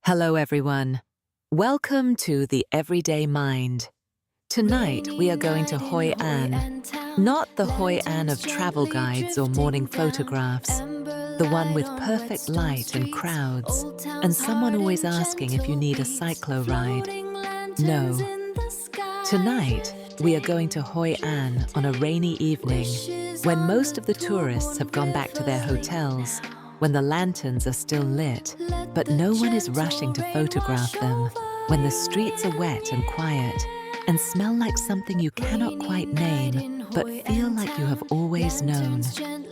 Hello everyone. Welcome to The Everyday Mind. Tonight we are going to Hoi An, not the Hoi An of travel guides or morning photographs, the one with perfect light and crowds, and someone always asking if you need a cyclo ride. No. Tonight we are going to Hoi An on a rainy evening when most of the tourists have gone back to their hotels, when the lanterns are still lit, but no one is rushing to photograph them, when the streets are wet and quiet and smell like something you cannot quite name, but feel like you have always known.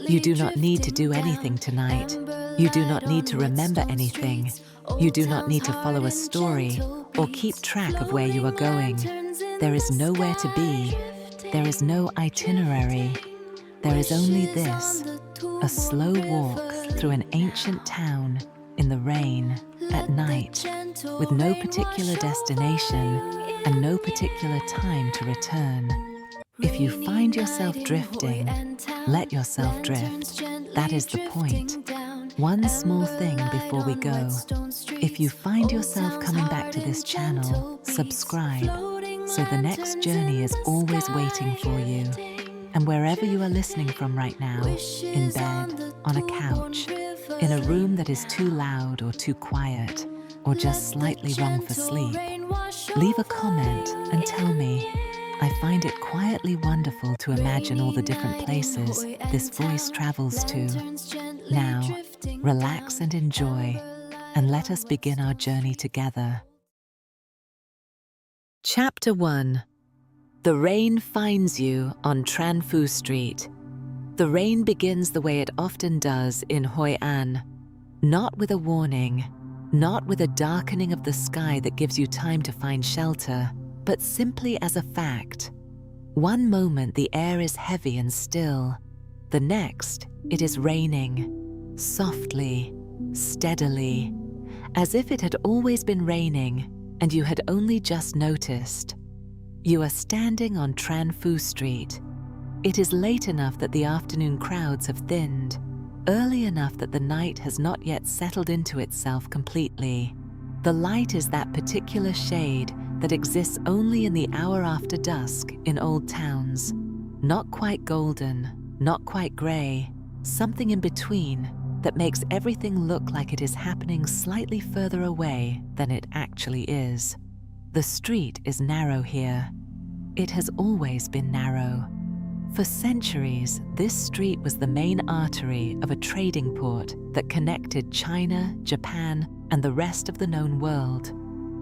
You do not need to do anything tonight. You do not need to remember anything. You do not need to follow a story or keep track of where you are going. There is nowhere to be. There is no itinerary. There is only this, a slow walk through an ancient town in the rain at night, with no particular destination and no particular time to return. If you find yourself drifting, let yourself drift. That is the point. One small thing before we go. If you find yourself coming back to this channel, subscribe, so the next journey is always waiting for you. And wherever you are listening from right now, in bed, on a couch, in a room that is too loud or too quiet, or just slightly wrong for sleep, leave a comment and tell me. I find it quietly wonderful to imagine all the different places this voice travels to. Now, relax and enjoy, and let us begin our journey together. Chapter 1. The rain finds you on Tran Street. The rain begins the way it often does in Hoi An, not with a warning, not with a darkening of the sky that gives you time to find shelter, but simply as a fact. One moment the air is heavy and still. The next, it is raining, softly, steadily, as if it had always been raining and you had only just noticed. You are standing on Tran Street. It is late enough that the afternoon crowds have thinned, early enough that the night has not yet settled into itself completely. The light is that particular shade that exists only in the hour after dusk in old towns. Not quite golden, not quite grey, something in between that makes everything look like it is happening slightly further away than it actually is. The street is narrow here. It has always been narrow. For centuries, this street was the main artery of a trading port that connected China, Japan, and the rest of the known world.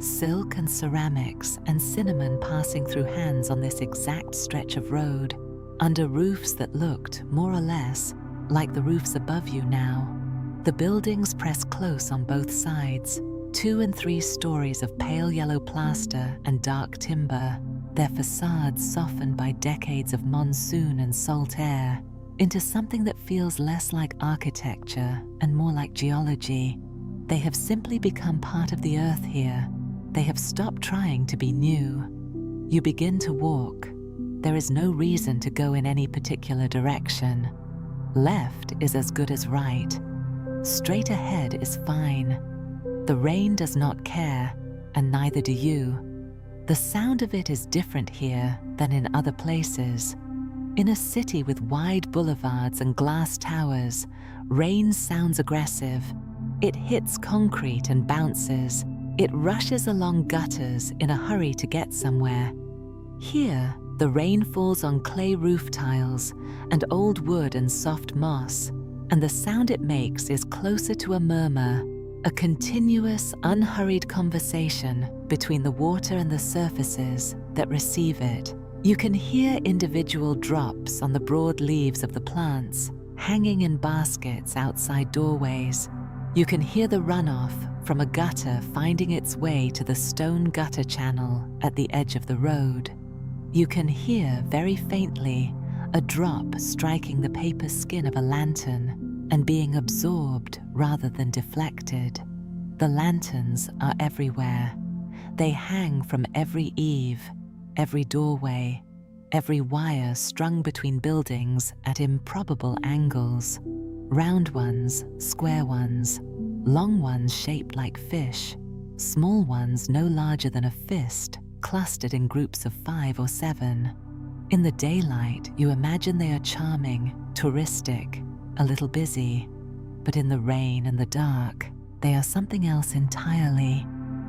Silk and ceramics and cinnamon passing through hands on this exact stretch of road, under roofs that looked, more or less, like the roofs above you now. The buildings press close on both sides, 2 and 3 stories of pale yellow plaster and dark timber, their facades softened by decades of monsoon and salt air, into something that feels less like architecture and more like geology. They have simply become part of the earth here. They have stopped trying to be new. You begin to walk. There is no reason to go in any particular direction. Left is as good as right. Straight ahead is fine. The rain does not care, and neither do you. The sound of it is different here than in other places. In a city with wide boulevards and glass towers, rain sounds aggressive. It hits concrete and bounces. It rushes along gutters in a hurry to get somewhere. Here, the rain falls on clay roof tiles and old wood and soft moss, and the sound it makes is closer to a murmur, a continuous, unhurried conversation between the water and the surfaces that receive it. You can hear individual drops on the broad leaves of the plants, hanging in baskets outside doorways. You can hear the runoff from a gutter finding its way to the stone gutter channel at the edge of the road. You can hear, very faintly, a drop striking the paper skin of a lantern and being absorbed rather than deflected. The lanterns are everywhere. They hang from every eave, every doorway, every wire strung between buildings at improbable angles. Round ones, square ones, long ones shaped like fish, small ones no larger than a fist, clustered in groups of 5 or 7. In the daylight, you imagine they are charming, touristic, a little busy. But in the rain and the dark, they are something else entirely.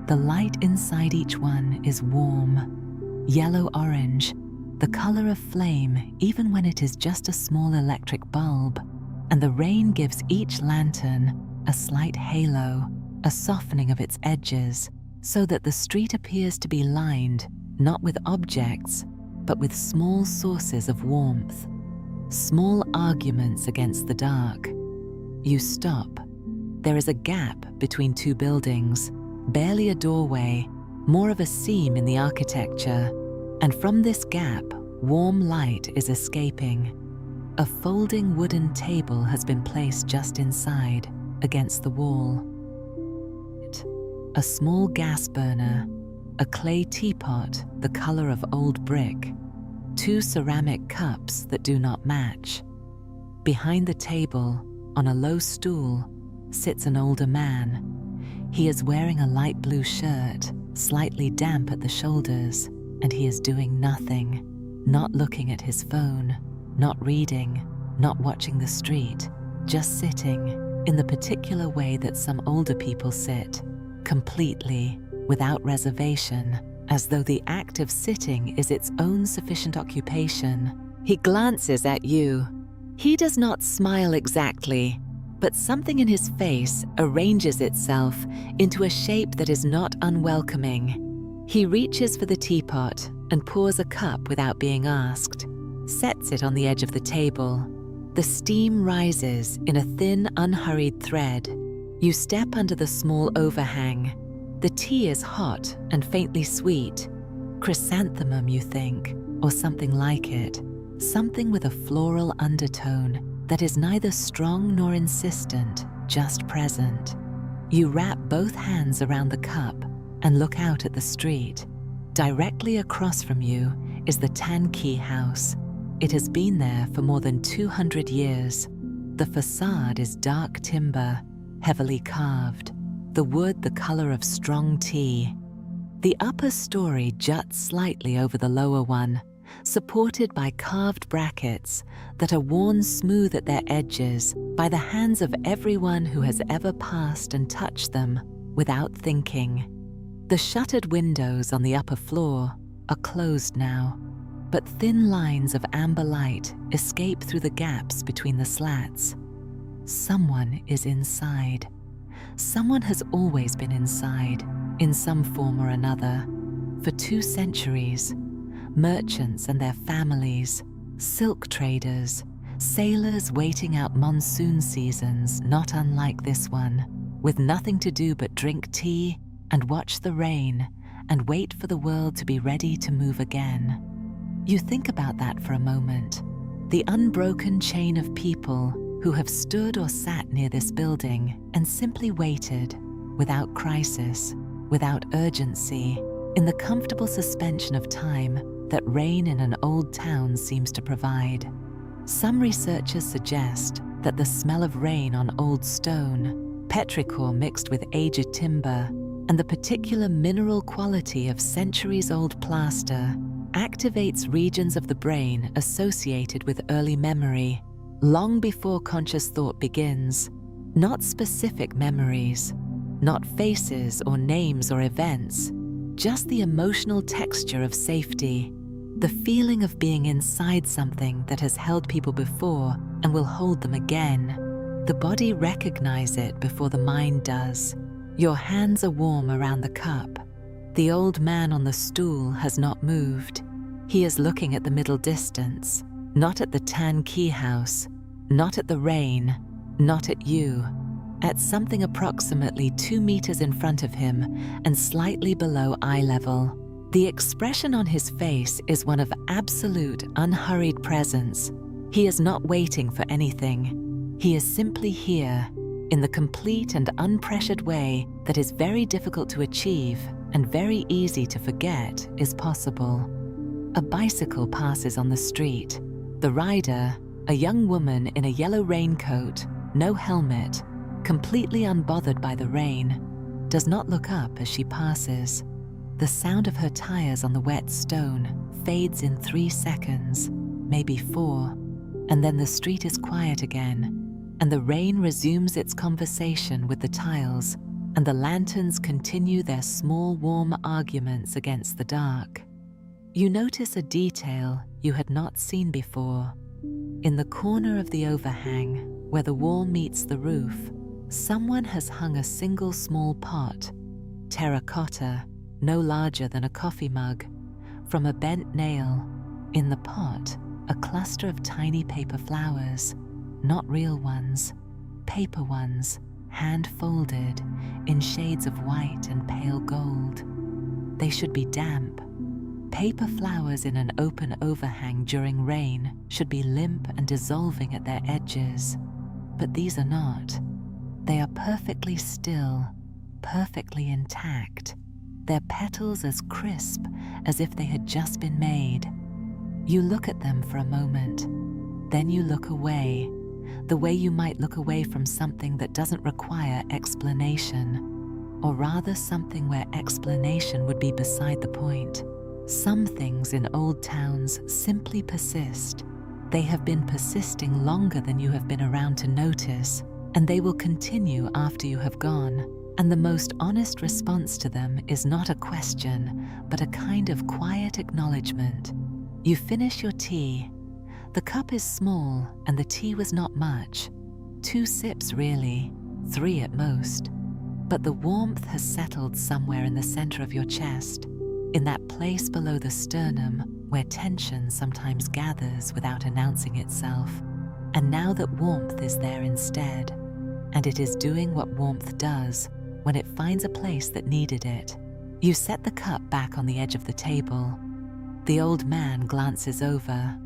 The light inside each one is warm, yellow-orange, the color of flame even when it is just a small electric bulb, and the rain gives each lantern a slight halo, a softening of its edges, so that the street appears to be lined not with objects, but with small sources of warmth, small arguments against the dark. You stop. There is a gap between 2 buildings, barely a doorway, more of a seam in the architecture, and from this gap, warm light is escaping. A folding wooden table has been placed just inside, against the wall. A small gas burner, a clay teapot the color of old brick, 2 ceramic cups that do not match. Behind the table, on a low stool, sits an older man. He is wearing a light blue shirt, slightly damp at the shoulders, and he is doing nothing, not looking at his phone, not reading, not watching the street, just sitting in the particular way that some older people sit, completely, without reservation, as though the act of sitting is its own sufficient occupation. He glances at you. He does not smile exactly, but something in his face arranges itself into a shape that is not unwelcoming. He reaches for the teapot and pours a cup without being asked, sets it on the edge of the table. The steam rises in a thin, unhurried thread. You step under the small overhang. The tea is hot and faintly sweet. Chrysanthemum, you think, or something like it. Something with a floral undertone that is neither strong nor insistent, just present. You wrap both hands around the cup and look out at the street. Directly across from you is the Tran house. It has been there for more than 200 years. The facade is dark timber, heavily carved, the wood the color of strong tea. The upper story juts slightly over the lower one, supported by carved brackets that are worn smooth at their edges by the hands of everyone who has ever passed and touched them without thinking. The shuttered windows on the upper floor are closed now, but thin lines of amber light escape through the gaps between the slats. Someone is inside. Someone has always been inside, in some form or another, for 2 centuries. Merchants and their families, silk traders, sailors waiting out monsoon seasons not unlike this one, with nothing to do but drink tea and watch the rain and wait for the world to be ready to move again. You think about that for a moment. The unbroken chain of people who have stood or sat near this building and simply waited, without crisis, without urgency, in the comfortable suspension of time that rain in an old town seems to provide. Some researchers suggest that the smell of rain on old stone, petrichor mixed with aged timber, and the particular mineral quality of centuries-old plaster activates regions of the brain associated with early memory, long before conscious thought begins. Not specific memories, not faces or names or events, just the emotional texture of safety, the feeling of being inside something that has held people before and will hold them again. The body recognizes it before the mind does. Your hands are warm around the cup. The old man on the stool has not moved. He is looking at the middle distance, not at the Tran house, not at the rain, not at you, at something approximately 2 meters in front of him and slightly below eye level. The expression on his face is one of absolute, unhurried presence. He is not waiting for anything. He is simply here, in the complete and unpressured way that is very difficult to achieve and very easy to forget is possible. A bicycle passes on the street. The rider, a young woman in a yellow raincoat, no helmet, completely unbothered by the rain, does not look up as she passes. The sound of her tires on the wet stone fades in 3 seconds, maybe 4, and then the street is quiet again, and the rain resumes its conversation with the tiles, and the lanterns continue their small, warm arguments against the dark. You notice a detail you had not seen before. In the corner of the overhang, where the wall meets the roof, someone has hung a single small pot, terracotta, no larger than a coffee mug, from a bent nail. In the pot, a cluster of tiny paper flowers, not real ones, paper ones, hand-folded in shades of white and pale gold. They should be damp. Paper flowers in an open overhang during rain should be limp and dissolving at their edges, but these are not. They are perfectly still, perfectly intact, their petals as crisp as if they had just been made. You look at them for a moment, then you look away, the way you might look away from something that doesn't require explanation, or rather something where explanation would be beside the point. Some things in old towns simply persist. They have been persisting longer than you have been around to notice, and they will continue after you have gone. And the most honest response to them is not a question, but a kind of quiet acknowledgement. You finish your tea. The cup is small, and the tea was not much. 2 sips really, 3 at most. But the warmth has settled somewhere in the center of your chest, in that place below the sternum where tension sometimes gathers without announcing itself. And now that warmth is there instead, and it is doing what warmth does when it finds a place that needed it. You set the cup back on the edge of the table. The old man glances over,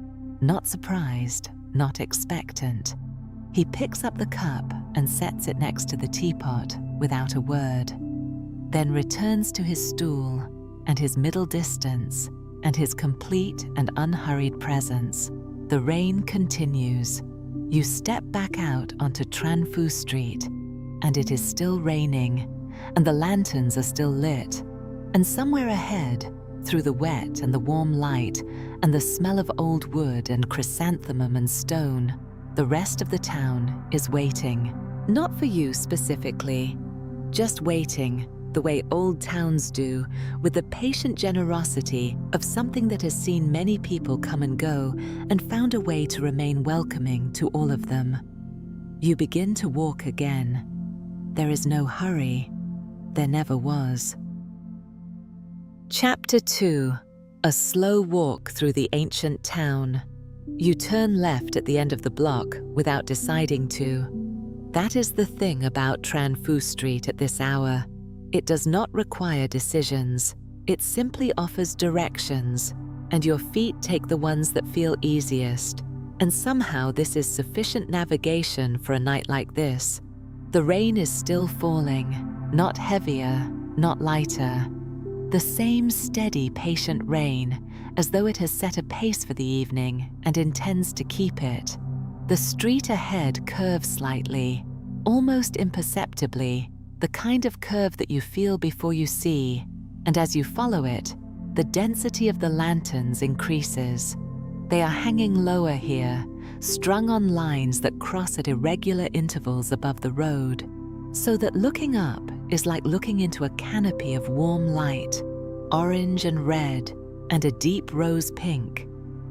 not surprised, not expectant. He picks up the cup and sets it next to the teapot without a word, then returns to his stool and his middle distance and his complete and unhurried presence. The rain continues. You step back out onto Tran Phu Street, and it is still raining, and the lanterns are still lit, and somewhere ahead, through the wet and the warm light and the smell of old wood and chrysanthemum and stone, the rest of the town is waiting. Not for you specifically, just waiting, the way old towns do, with the patient generosity of something that has seen many people come and go and found a way to remain welcoming to all of them. You begin to walk again. There is no hurry. There never was. Chapter 2. A slow walk through the ancient town. You turn left at the end of the block without deciding to. That is the thing about Tran Phu Street at this hour. It does not require decisions. It simply offers directions, and your feet take the ones that feel easiest. And somehow this is sufficient navigation for a night like this. The rain is still falling, not heavier, not lighter. The same steady, patient rain, as though it has set a pace for the evening and intends to keep it. The street ahead curves slightly, almost imperceptibly, the kind of curve that you feel before you see, and as you follow it, the density of the lanterns increases. They are hanging lower here, strung on lines that cross at irregular intervals above the road, so that looking up is like looking into a canopy of warm light, orange and red, and a deep rose pink,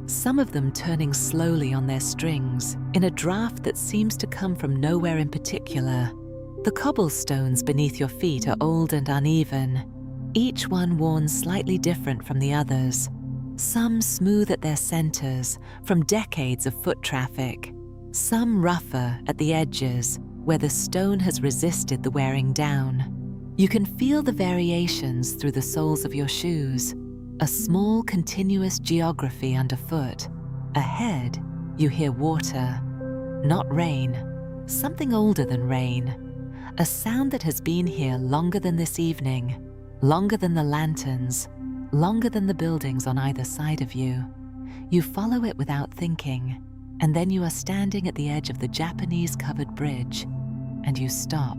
some of them turning slowly on their strings in a draft that seems to come from nowhere in particular. The cobblestones beneath your feet are old and uneven, each one worn slightly different from the others, some smooth at their centers from decades of foot traffic, some rougher at the edges where the stone has resisted the wearing down. You can feel the variations through the soles of your shoes, a small continuous geography underfoot. Ahead, you hear water, not rain, something older than rain, a sound that has been here longer than this evening, longer than the lanterns, longer than the buildings on either side of you. You follow it without thinking, and then you are standing at the edge of the Japanese-covered bridge, and you stop.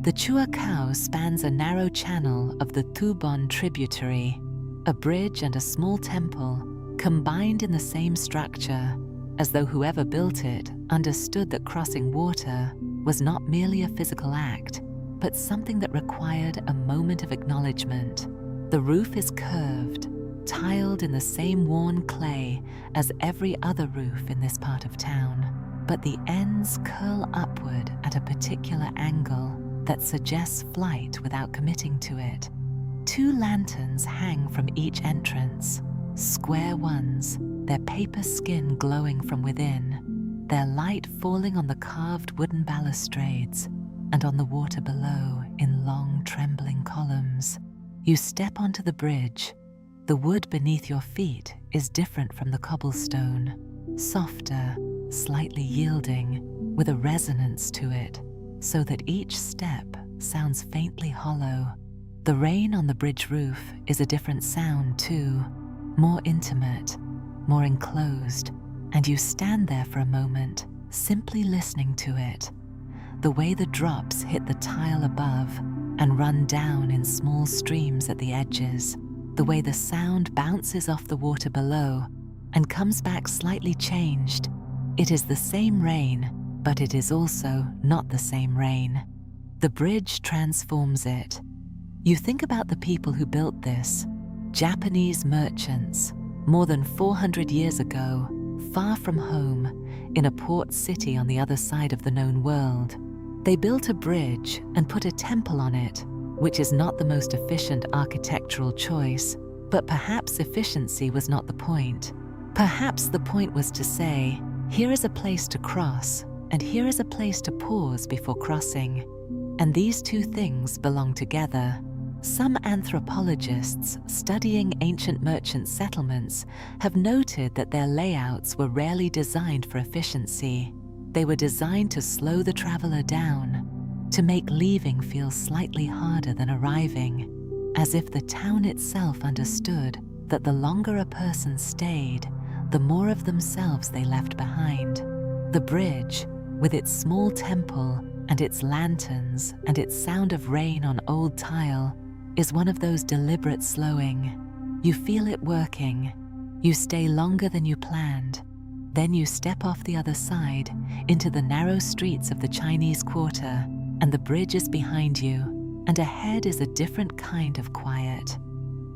The Chua Cau spans a narrow channel of the Thubon tributary, a bridge and a small temple combined in the same structure, as though whoever built it understood that crossing water was not merely a physical act, but something that required a moment of acknowledgement. The roof is curved, tiled in the same worn clay as every other roof in this part of town, but the ends curl upward at a particular angle that suggests flight without committing to it. 2 lanterns hang from each entrance, square ones, their paper skin glowing from within, their light falling on the carved wooden balustrades and on the water below in long trembling columns. You step onto the bridge. The wood beneath your feet is different from the cobblestone, softer, slightly yielding, with a resonance to it, so that each step sounds faintly hollow. The rain on the bridge roof is a different sound too, more intimate, more enclosed, and you stand there for a moment, simply listening to it. The way the drops hit the tile above and run down in small streams at the edges, the way the sound bounces off the water below and comes back slightly changed. It is the same rain, but it is also not the same rain. The bridge transforms it. You think about the people who built this, Japanese merchants, more than 400 years ago, far from home, in a port city on the other side of the known world. They built a bridge and put a temple on it, which is not the most efficient architectural choice, but perhaps efficiency was not the point. Perhaps the point was to say, here is a place to cross, and here is a place to pause before crossing. And these 2 things belong together. Some anthropologists studying ancient merchant settlements have noted that their layouts were rarely designed for efficiency. They were designed to slow the traveler down, to make leaving feel slightly harder than arriving, as if the town itself understood that the longer a person stayed, the more of themselves they left behind. The bridge, with its small temple and its lanterns and its sound of rain on old tile, is one of those deliberate slowing. You feel it working. You stay longer than you planned. Then you step off the other side into the narrow streets of the Chinese Quarter, and the bridge is behind you, and ahead is a different kind of quiet.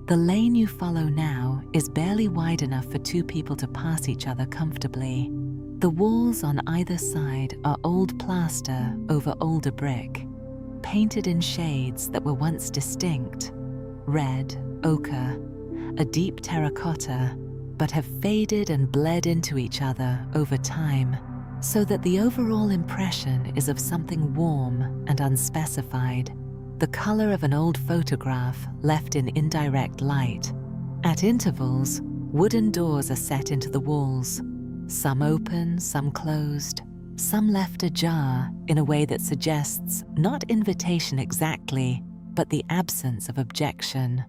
The lane you follow now is barely wide enough for 2 people to pass each other comfortably. The walls on either side are old plaster over older brick, painted in shades that were once distinct, red, ochre, a deep terracotta, but have faded and bled into each other over time, so that the overall impression is of something warm and unspecified, the color of an old photograph left in indirect light. At intervals, wooden doors are set into the walls, some open, some closed, some left ajar in a way that suggests not invitation exactly, but the absence of objection.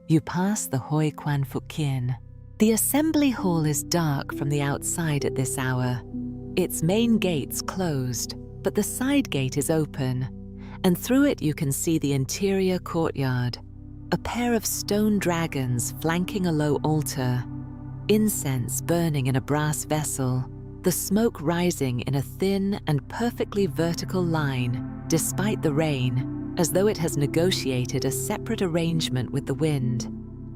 You pass the Hoi An Fukin. The assembly hall is dark from the outside at this hour. Its main gate's closed, but the side gate is open, and through it you can see the interior courtyard. A pair of stone dragons flanking a low altar, incense burning in a brass vessel, the smoke rising in a thin and perfectly vertical line, despite the rain, as though it has negotiated a separate arrangement with the wind.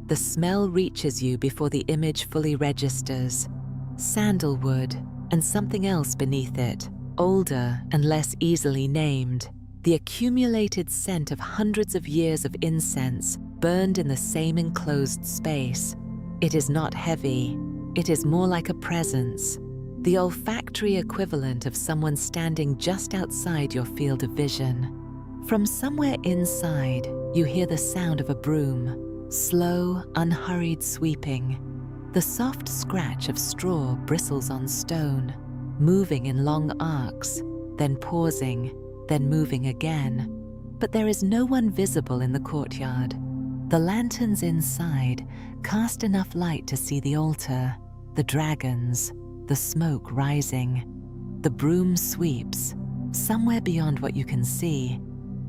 The smell reaches you before the image fully registers. Sandalwood and something else beneath it, older and less easily named. The accumulated scent of hundreds of years of incense burned in the same enclosed space. It is not heavy. It is more like a presence, the olfactory equivalent of someone standing just outside your field of vision. From somewhere inside, you hear the sound of a broom, slow, unhurried sweeping. The soft scratch of straw bristles on stone, moving in long arcs, then pausing, then moving again. But there is no one visible in the courtyard. The lanterns inside cast enough light to see the altar, the dragons, the smoke rising. The broom sweeps, somewhere beyond what you can see.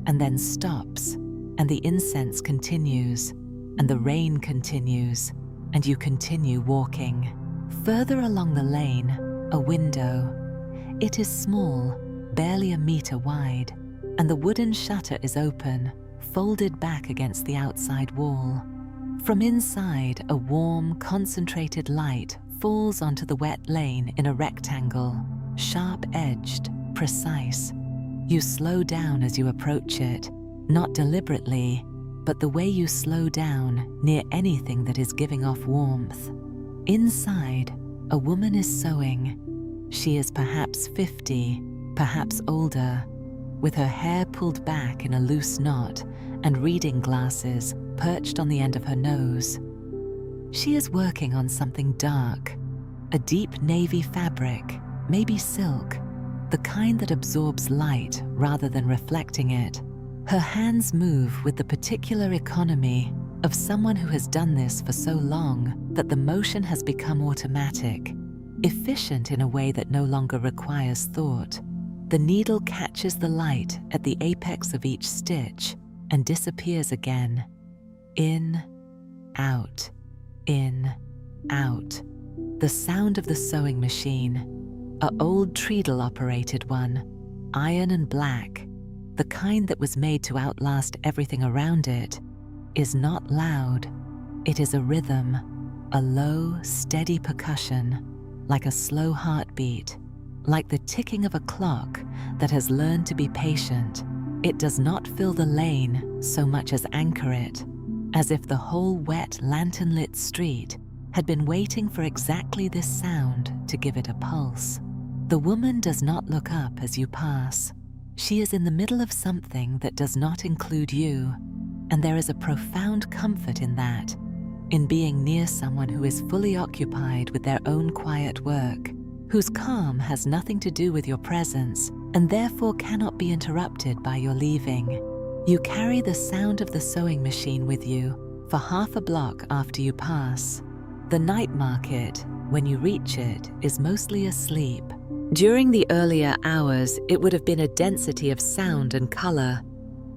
and then stops, and the incense continues, and the rain continues, and you continue walking. Further along the lane, a window. It is small, barely a meter wide, and the wooden shutter is open, folded back against the outside wall. From inside, a warm, concentrated light falls onto the wet lane in a rectangle, sharp-edged, precise. You slow down as you approach it, not deliberately, but the way you slow down near anything that is giving off warmth. Inside, a woman is sewing. She is perhaps 50, perhaps older, with her hair pulled back in a loose knot and reading glasses perched on the end of her nose. She is working on something dark, a deep navy fabric, maybe silk, the kind that absorbs light rather than reflecting it. Her hands move with the particular economy of someone who has done this for so long that the motion has become automatic, efficient in a way that no longer requires thought. The needle catches the light at the apex of each stitch and disappears again. In, out, in, out. The sound of the sewing machine, an old treadle-operated one, iron and black, the kind that was made to outlast everything around it, is not loud. It is a rhythm, a low, steady percussion, like a slow heartbeat, like the ticking of a clock that has learned to be patient. It does not fill the lane so much as anchor it, as if the whole wet, lantern-lit street had been waiting for exactly this sound to give it a pulse. The woman does not look up as you pass. She is in the middle of something that does not include you, and there is a profound comfort in that, in being near someone who is fully occupied with their own quiet work, whose calm has nothing to do with your presence and therefore cannot be interrupted by your leaving. You carry the sound of the sewing machine with you for half a block after you pass. The night market, when you reach it, is mostly asleep. During the earlier hours, it would have been a density of sound and color,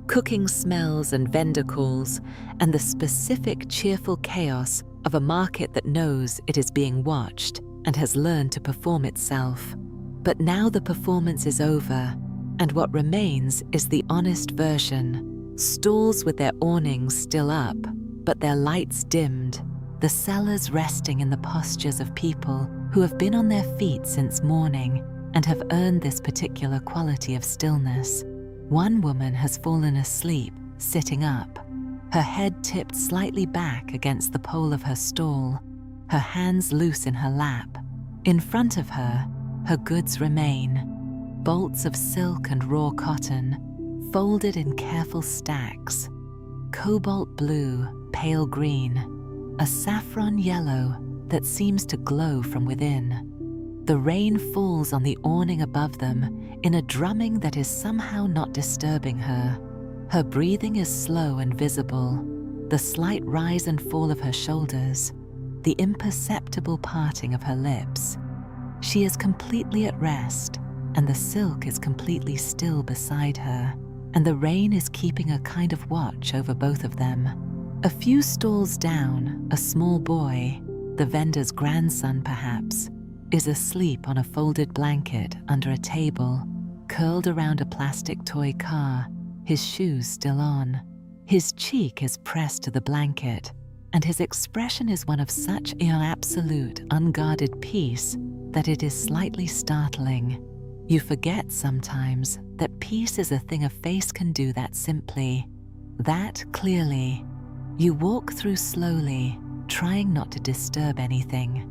cooking smells and vendor calls, and the specific cheerful chaos of a market that knows it is being watched and has learned to perform itself. But now the performance is over, and what remains is the honest version. Stalls with their awnings still up, but their lights dimmed, the sellers resting in the postures of people who have been on their feet since morning and have earned this particular quality of stillness. One woman has fallen asleep, sitting up, her head tipped slightly back against the pole of her stall, her hands loose in her lap. In front of her, her goods remain, bolts of silk and raw cotton, folded in careful stacks, cobalt blue, pale green, a saffron yellow that seems to glow from within. The rain falls on the awning above them in a drumming that is somehow not disturbing her. Her breathing is slow and visible, the slight rise and fall of her shoulders, the imperceptible parting of her lips. She is completely at rest, and the silk is completely still beside her, and the rain is keeping a kind of watch over both of them. A few stalls down, a small boy, the vendor's grandson perhaps, is asleep on a folded blanket under a table, curled around a plastic toy car, his shoes still on. His cheek is pressed to the blanket, and his expression is one of such an absolute, unguarded peace that it is slightly startling. You forget sometimes that peace is a thing a face can do that simply, that clearly. You walk through slowly, trying not to disturb anything.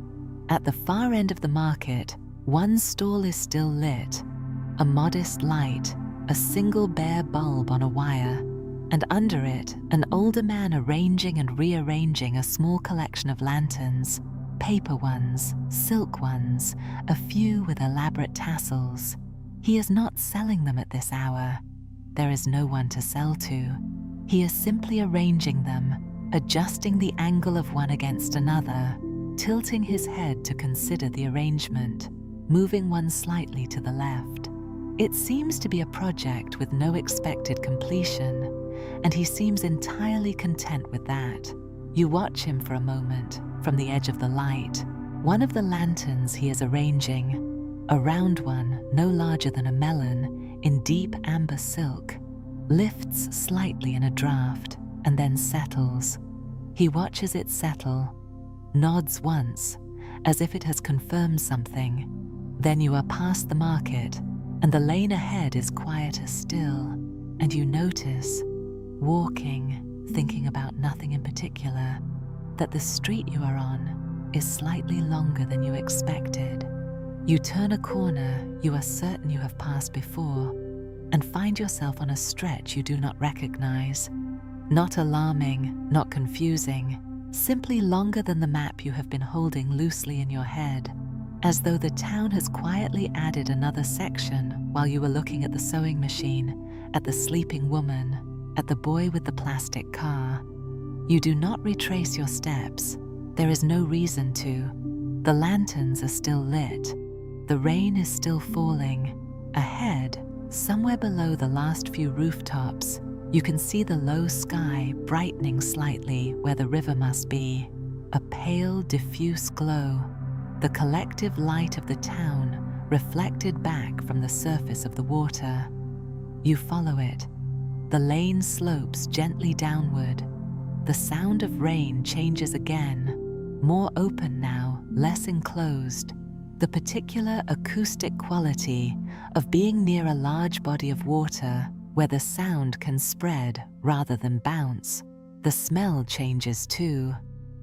At the far end of the market, one stall is still lit, a modest light, a single bare bulb on a wire, and under it, an older man arranging and rearranging a small collection of lanterns, paper ones, silk ones, a few with elaborate tassels. He is not selling them at this hour. There is no one to sell to. He is simply arranging them, adjusting the angle of one against another, tilting his head to consider the arrangement, moving one slightly to the left. It seems to be a project with no expected completion, and he seems entirely content with that. You watch him for a moment from the edge of the light. One of the lanterns he is arranging, a round one no larger than a melon in deep amber silk, lifts slightly in a draft and then settles. He watches it settle, nods once, as if it has confirmed something. Then you are past the market, and the lane ahead is quieter still, and you notice, walking, thinking about nothing in particular, that the street you are on is slightly longer than you expected. You turn a corner you are certain you have passed before, and find yourself on a stretch you do not recognize. Not alarming, not confusing, simply longer than the map you have been holding loosely in your head, as though the town has quietly added another section while you were looking at the sewing machine, at the sleeping woman, at the boy with the plastic car. You do not retrace your steps. There is no reason to. The lanterns are still lit. The rain is still falling. Ahead, somewhere below the last few rooftops, you can see the low sky brightening slightly where the river must be. A pale, diffuse glow, the collective light of the town reflected back from the surface of the water. You follow it. The lane slopes gently downward. The sound of rain changes again, more open now, less enclosed. The particular acoustic quality of being near a large body of water where the sound can spread rather than bounce. The smell changes too.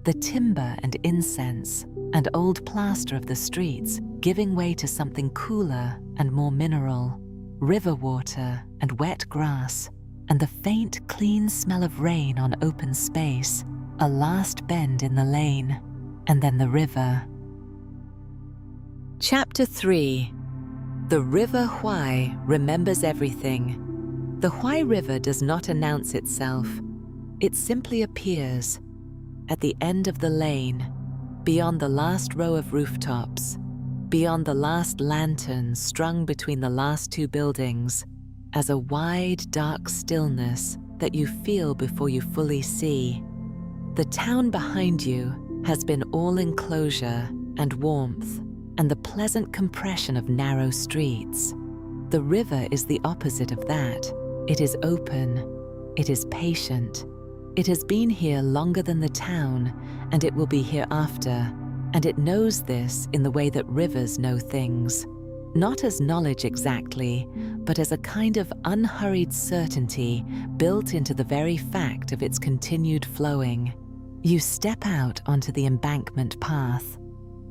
The timber and incense and old plaster of the streets giving way to something cooler and more mineral. River water and wet grass, and the faint, clean smell of rain on open space. A last bend in the lane, and then the river. Chapter 3. The River Hoi remembers everything. The Hoi River does not announce itself. It simply appears at the end of the lane, beyond the last row of rooftops, beyond the last lantern strung between the last two buildings, as a wide, dark stillness that you feel before you fully see. The town behind you has been all enclosure and warmth and the pleasant compression of narrow streets. The river is the opposite of that. It is open. It is patient. It has been here longer than the town, and it will be here after, and it knows this in the way that rivers know things. Not as knowledge exactly, but as a kind of unhurried certainty built into the very fact of its continued flowing. You step out onto the embankment path.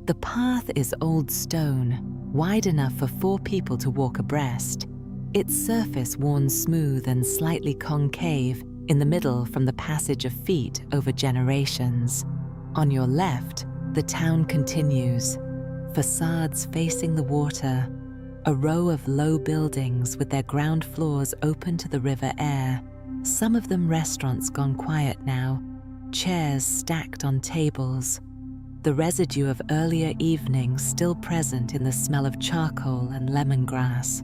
The path is old stone, wide enough for 4 people to walk abreast. Its surface worn smooth and slightly concave in the middle from the passage of feet over generations. On your left, the town continues. Facades facing the water, a row of low buildings with their ground floors open to the river air, some of them restaurants gone quiet now, chairs stacked on tables, the residue of earlier evening still present in the smell of charcoal and lemongrass.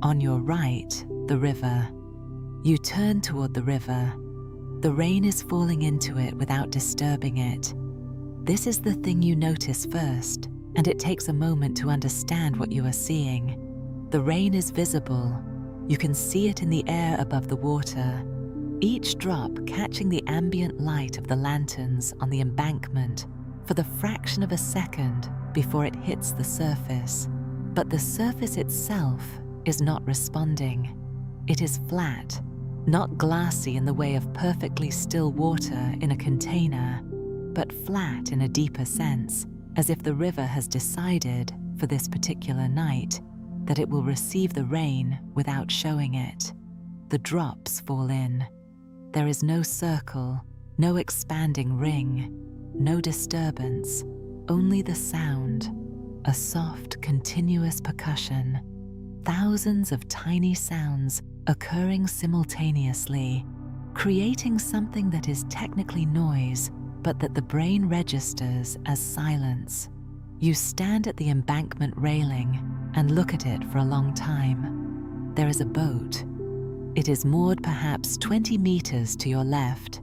On your right, the river. You turn toward the river. The rain is falling into it without disturbing it. This is the thing you notice first, and it takes a moment to understand what you are seeing. The rain is visible. You can see it in the air above the water, each drop catching the ambient light of the lanterns on the embankment for the fraction of a second before it hits the surface. But the surface itself is not responding. It is flat, not glassy in the way of perfectly still water in a container, but flat in a deeper sense, as if the river has decided, for this particular night, that it will receive the rain without showing it. The drops fall in. There is no circle, no expanding ring, no disturbance, only the sound, a soft, continuous percussion, thousands of tiny sounds occurring simultaneously, creating something that is technically noise, but that the brain registers as silence. You stand at the embankment railing and look at it for a long time. there is a boat. It is moored perhaps 20 meters to your left,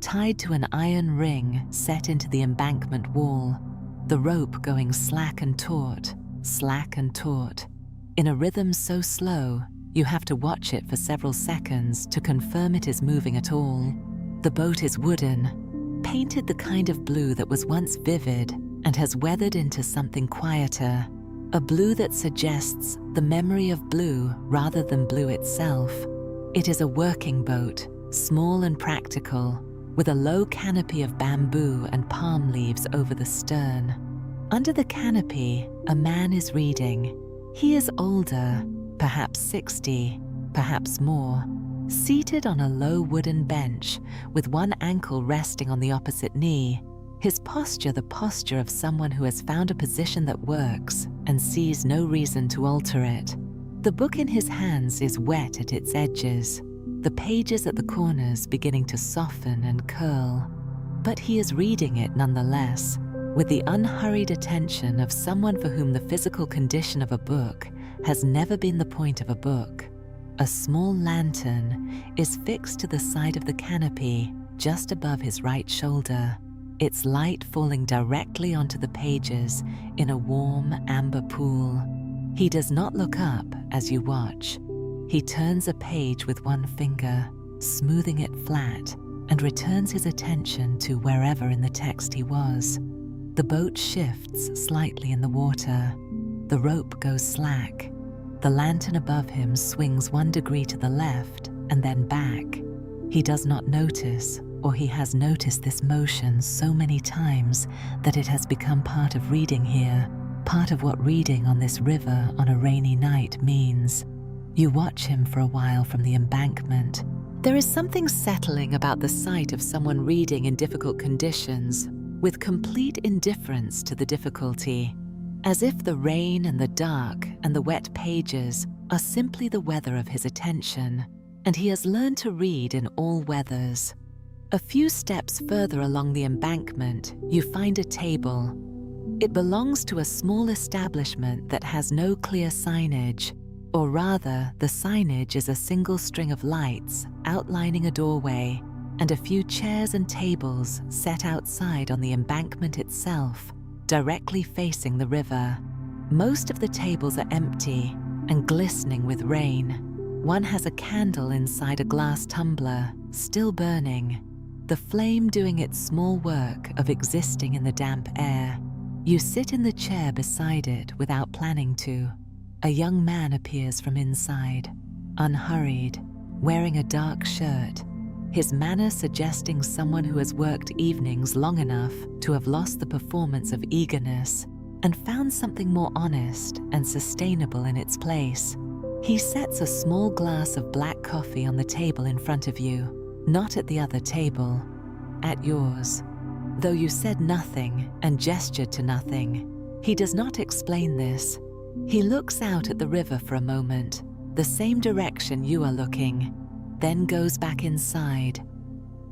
tied to an iron ring set into the embankment wall, the rope going slack and taut, in a rhythm so slow you have to watch it for several seconds to confirm it is moving at all. The boat is wooden, painted the kind of blue that was once vivid and has weathered into something quieter, a blue that suggests the memory of blue rather than blue itself. It is a working boat, small and practical, with a low canopy of bamboo and palm leaves over the stern. Under the canopy, a man is reading. He is older, perhaps 60, perhaps more, seated on a low wooden bench with one ankle resting on the opposite knee, his posture the posture of someone who has found a position that works and sees no reason to alter it. The book in his hands is wet at its edges, the pages at the corners beginning to soften and curl, but he is reading it nonetheless, with the unhurried attention of someone for whom the physical condition of a book has never been the point of a book. A small lantern is fixed to the side of the canopy just above his right shoulder, its light falling directly onto the pages in a warm amber pool. He does not look up as you watch. He turns a page with one finger, smoothing it flat, and returns his attention to wherever in the text he was. The boat shifts slightly in the water. The rope goes slack. The lantern above him swings 1 degree to the left and then back. He does not notice, or he has noticed this motion so many times that it has become part of reading here, part of what reading on this river on a rainy night means. You watch him for a while from the embankment. There is something settling about the sight of someone reading in difficult conditions, with complete indifference to the difficulty, as if the rain and the dark and the wet pages are simply the weather of his attention, and he has learned to read in all weathers. A few steps further along the embankment, you find a table. It belongs to a small establishment that has no clear signage, or rather, the signage is a single string of lights outlining a doorway and a few chairs and tables set outside on the embankment itself, directly facing the river. Most of the tables are empty and glistening with rain. One has a candle inside a glass tumbler, still burning, the flame doing its small work of existing in the damp air. You sit in the chair beside it without planning to. A young man appears from inside, unhurried, wearing a dark shirt, his manner suggesting someone who has worked evenings long enough to have lost the performance of eagerness and found something more honest and sustainable in its place. He sets a small glass of black coffee on the table in front of you, not at the other table, at yours. Though you said nothing and gestured to nothing, he does not explain this. He looks out at the river for a moment, the same direction you are looking, then goes back inside.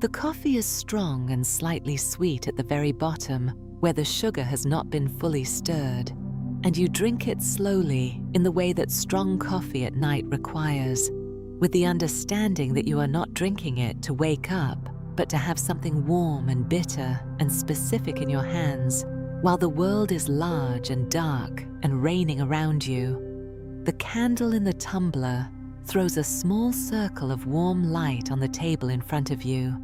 The coffee is strong and slightly sweet at the very bottom, where the sugar has not been fully stirred, and you drink it slowly in the way that strong coffee at night requires, with the understanding that you are not drinking it to wake up, but to have something warm and bitter and specific in your hands, while the world is large and dark and raining around you. The candle in the tumbler throws a small circle of warm light on the table in front of you.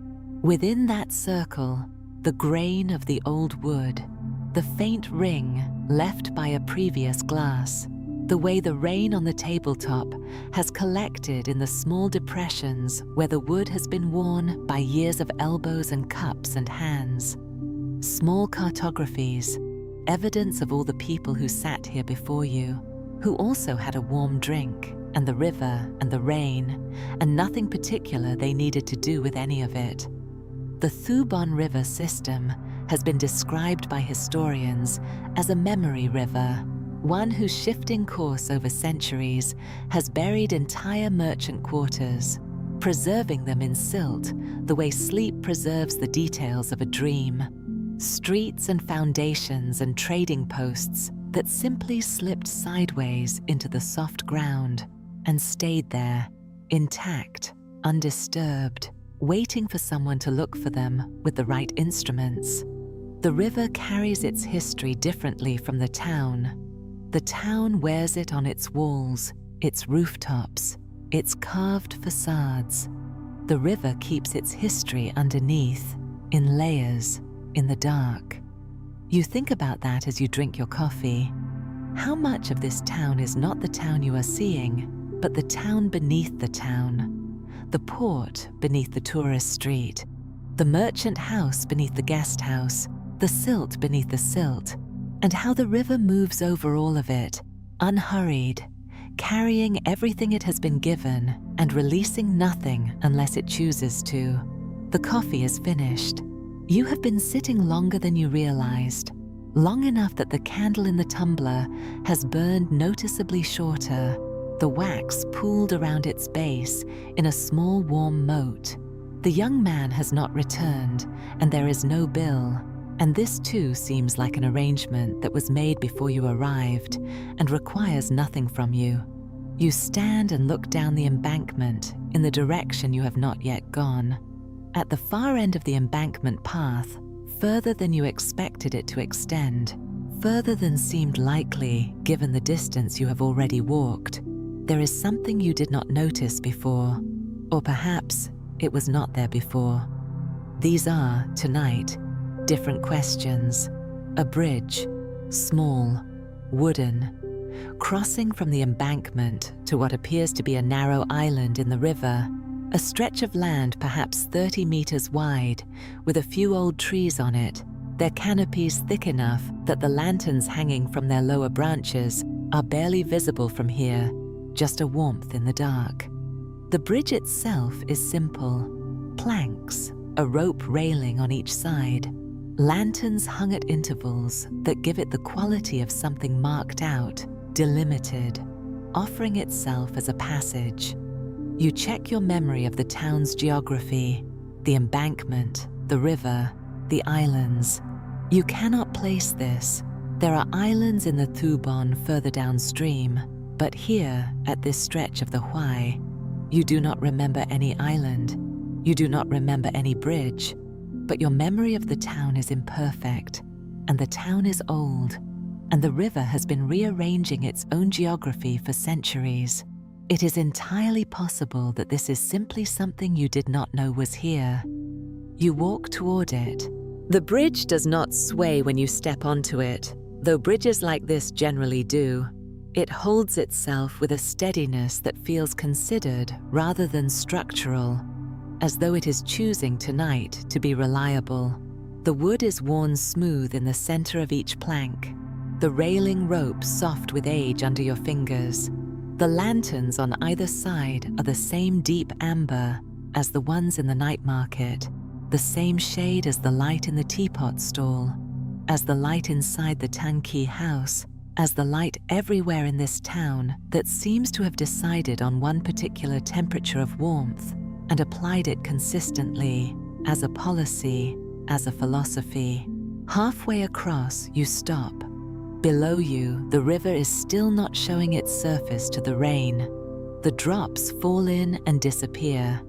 Within that circle, the grain of the old wood, the faint ring left by a previous glass, the way the rain on the tabletop has collected in the small depressions where the wood has been worn by years of elbows and cups and hands. Small cartographies, evidence of all the people who sat here before you, who also had a warm drink, and the river and the rain, and nothing particular they needed to do with any of it. The Thubon River system has been described by historians as a memory river, one whose shifting course over centuries has buried entire merchant quarters, preserving them in silt the way sleep preserves the details of a dream. Streets and foundations and trading posts that simply slipped sideways into the soft ground, and stayed there, intact, undisturbed, waiting for someone to look for them with the right instruments. The river carries its history differently from the town. The town wears it on its walls, its rooftops, its carved facades. The river keeps its history underneath, in layers, in the dark. You think about that as you drink your coffee. How much of this town is not the town you are seeing, but the town beneath the town? The port beneath the tourist street, the merchant house beneath the guest house, the silt beneath the silt, and how the river moves over all of it, unhurried, carrying everything it has been given and releasing nothing unless it chooses to. The coffee is finished. You have been sitting longer than you realized, long enough that the candle in the tumbler has burned noticeably shorter, the wax pooled around its base in a small warm moat. The young man has not returned, and there is no bill, and this too seems like an arrangement that was made before you arrived and requires nothing from you. You stand and look down the embankment in the direction you have not yet gone. At the far end of the embankment path, further than you expected it to extend, further than seemed likely given the distance you have already walked, there is something you did not notice before, or perhaps it was not there before. These are, tonight, different questions. A bridge, small, wooden, crossing from the embankment to what appears to be a narrow island in the river, a stretch of land perhaps 30 meters wide, with a few old trees on it, their canopies thick enough that the lanterns hanging from their lower branches are barely visible from here, just a warmth in the dark. The bridge itself is simple. Planks, a rope railing on each side, lanterns hung at intervals that give it the quality of something marked out, delimited, offering itself as a passage. You check your memory of the town's geography, the embankment, the river, the islands. You cannot place this. There are islands in the Thubon further downstream, but here, at this stretch of the Hoi, you do not remember any island. You do not remember any bridge, but your memory of the town is imperfect, and the town is old, and the river has been rearranging its own geography for centuries. It is entirely possible that this is simply something you did not know was here. You walk toward it. The bridge does not sway when you step onto it, though bridges like this generally do. It holds itself with a steadiness that feels considered rather than structural, as though it is choosing tonight to be reliable. The wood is worn smooth in the center of each plank, the railing rope soft with age under your fingers. The lanterns on either side are the same deep amber as the ones in the night market, the same shade as the light in the teapot stall, as the light inside the Tanki house, as the light everywhere in this town that seems to have decided on one particular temperature of warmth and applied it consistently, as a policy, as a philosophy. Halfway across, you stop. Below you, the river is still not showing its surface to the rain. The drops fall in and disappear.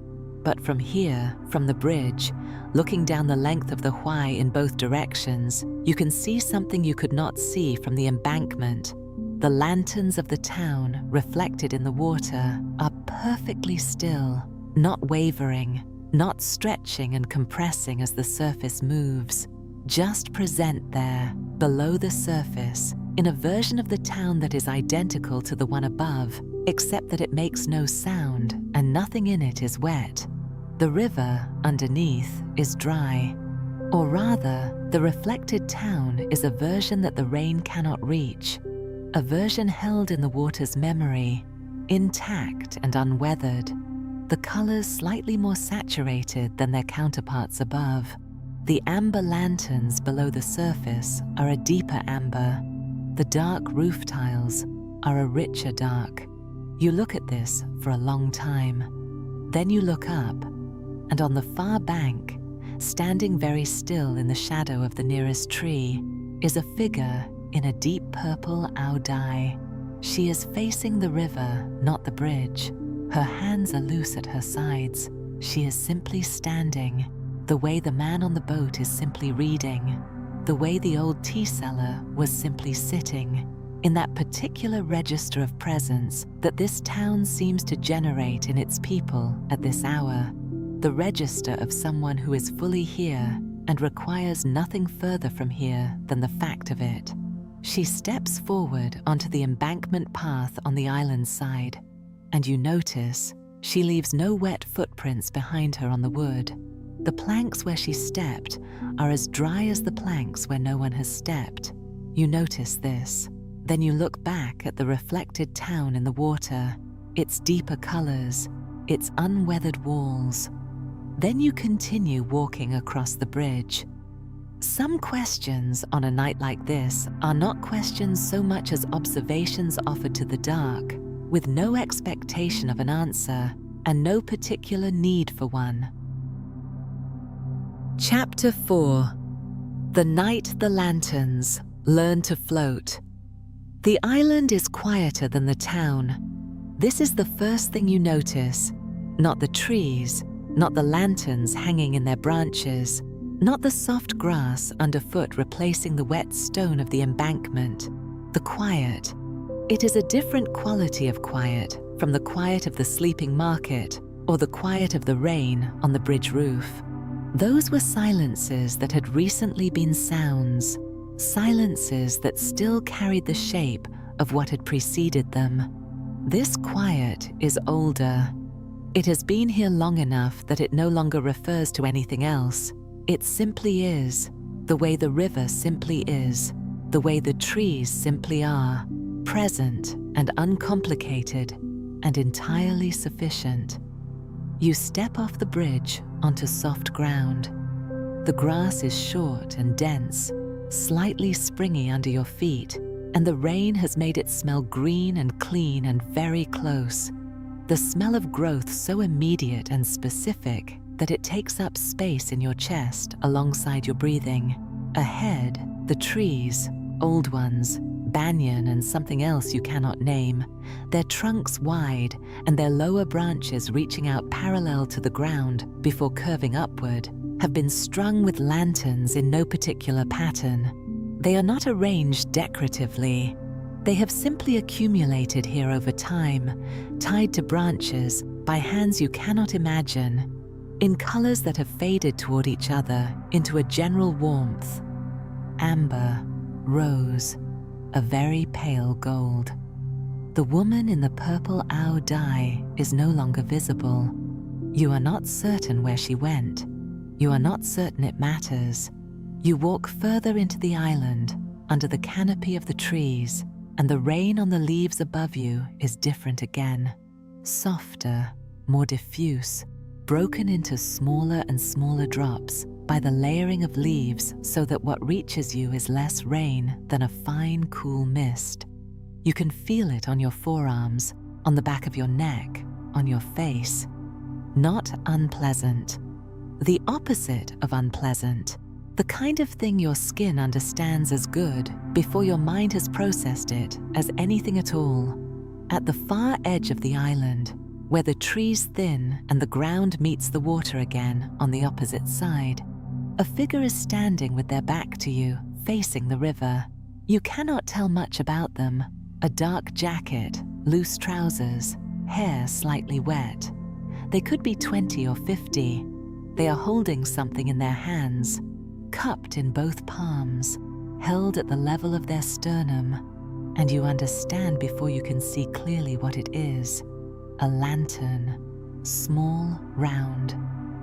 But from here, from the bridge, looking down the length of the Hoi in both directions, you can see something you could not see from the embankment. The lanterns of the town, reflected in the water, are perfectly still, not wavering, not stretching and compressing as the surface moves, just present there, below the surface, in a version of the town that is identical to the one above, except that it makes no sound and nothing in it is wet. The river, underneath, is dry. Or rather, the reflected town is a version that the rain cannot reach, a version held in the water's memory, intact and unweathered, the colors slightly more saturated than their counterparts above. The amber lanterns below the surface are a deeper amber. The dark roof tiles are a richer dark. You look at this for a long time. Then you look up, and on the far bank, standing very still in the shadow of the nearest tree, is a figure in a deep purple ao dai. She is facing the river, not the bridge. Her hands are loose at her sides. She is simply standing, the way the man on the boat is simply reading, the way the old tea seller was simply sitting, in that particular register of presence that this town seems to generate in its people at this hour, the register of someone who is fully here and requires nothing further from here than the fact of it. She steps forward onto the embankment path on the island side, and you notice she leaves no wet footprints behind her on the wood. The planks where she stepped are as dry as the planks where no one has stepped. You notice this. Then you look back at the reflected town in the water, its deeper colors, its unweathered walls. Then you continue walking across the bridge. Some questions on a night like this are not questions so much as observations offered to the dark, with no expectation of an answer and no particular need for one. Chapter 4. The night the lanterns learn to float. The island is quieter than the town. This is the first thing you notice. Not the trees, not the lanterns hanging in their branches, not the soft grass underfoot replacing the wet stone of the embankment. The quiet. It is a different quality of quiet from the quiet of the sleeping market or the quiet of the rain on the bridge roof. Those were silences that had recently been sounds, silences that still carried the shape of what had preceded them. This quiet is older. It has been here long enough that it no longer refers to anything else. It simply is, the way the river simply is, the way the trees simply are, present and uncomplicated and entirely sufficient. You step off the bridge onto soft ground. The grass is short and dense, slightly springy under your feet, and the rain has made it smell green and clean and very close. The smell of growth so immediate and specific that it takes up space in your chest alongside your breathing. Ahead, the trees, old ones, banyan and something else you cannot name, their trunks wide and their lower branches reaching out parallel to the ground before curving upward, have been strung with lanterns in no particular pattern. They are not arranged decoratively. They have simply accumulated here over time, tied to branches by hands you cannot imagine, in colors that have faded toward each other into a general warmth. Amber, rose, a very pale gold. The woman in the purple Ao dye is no longer visible. You are not certain where she went. You are not certain it matters. You walk further into the island, under the canopy of the trees, and the rain on the leaves above you is different again. Softer, more diffuse, broken into smaller and smaller drops by the layering of leaves so that what reaches you is less rain than a fine, cool mist. You can feel it on your forearms, on the back of your neck, on your face. Not unpleasant. The opposite of unpleasant. The kind of thing your skin understands as good before your mind has processed it as anything at all. At the far edge of the island, where the trees thin and the ground meets the water again on the opposite side, a figure is standing with their back to you, facing the river. You cannot tell much about them. A dark jacket, loose trousers, hair slightly wet. They could be 20 or 50. They are holding something in their hands, cupped in both palms, held at the level of their sternum, and you understand before you can see clearly what it is. A lantern, small, round,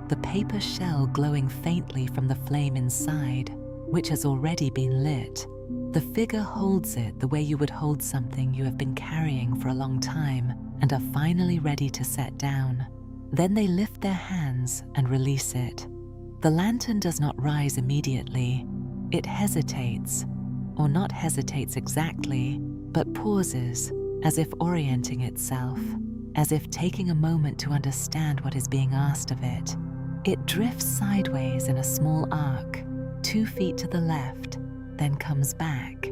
the paper shell glowing faintly from the flame inside, which has already been lit. The figure holds it the way you would hold something you have been carrying for a long time and are finally ready to set down. Then they lift their hands and release it. The lantern does not rise immediately. It hesitates, or not hesitates exactly, but pauses, as if orienting itself, as if taking a moment to understand what is being asked of it. It drifts sideways in a small arc, 2 feet to the left, then comes back,